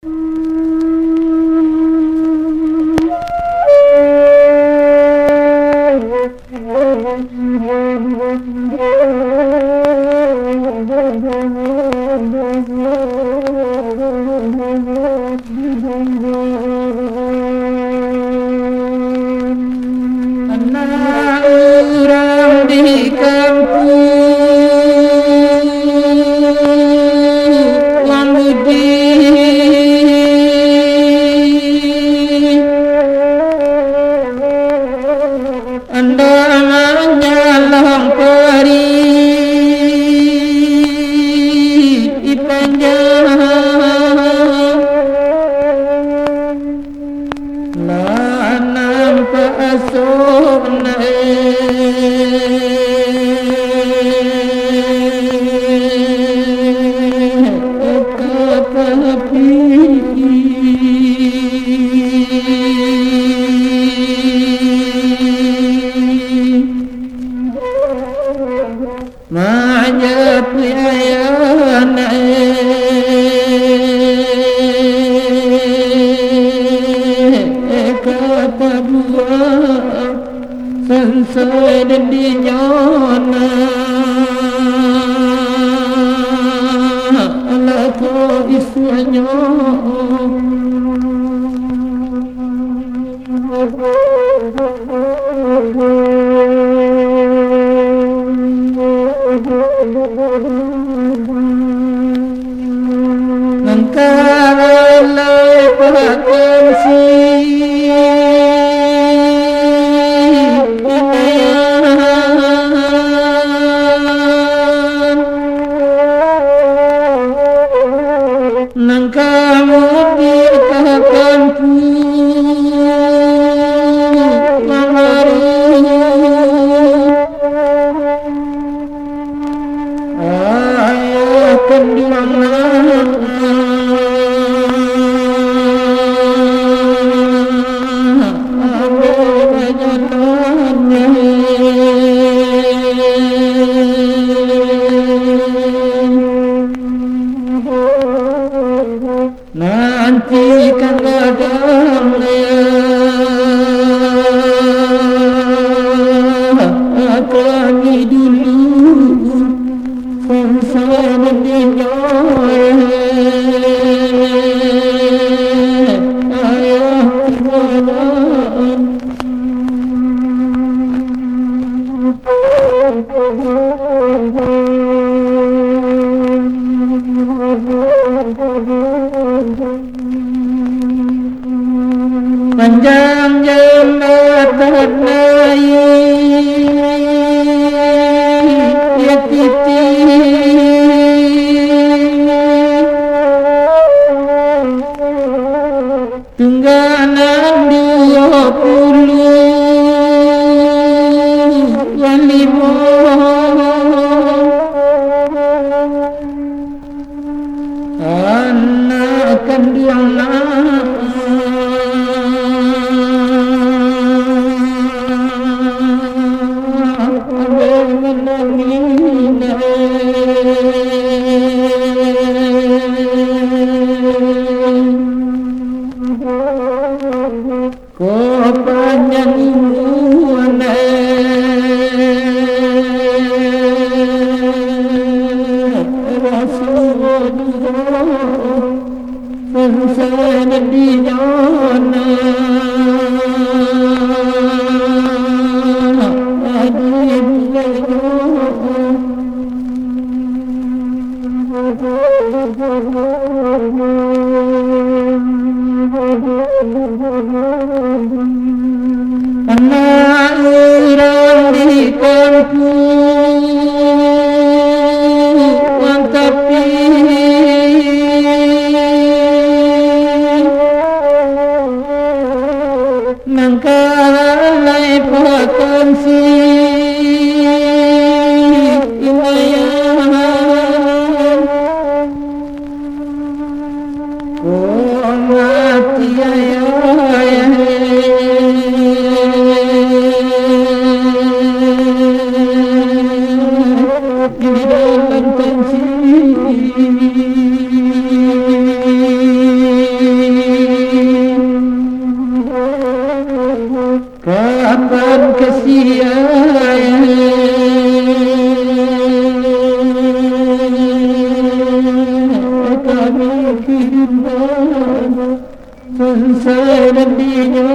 Anak orang di kampung Wamudi andamanya lampari ipanjang lanam paasona Ma'ajab ayana kata buah sansai di nyona ala ko iswanyo Nangkalay pakansi Nangkamu di kakanku ayah kendimana nanti kan kami dulu sama dinyoy ayah kemuliaan panjang jembatan ya titi tungganan 25 anak kandung ko panjang umurna Rasulullah bangsa di nyona anak orang di kampung tapi nangkalay pakansi inayan ko mati ayay di dalam tensi kesia kami kehidupan sengsara dunia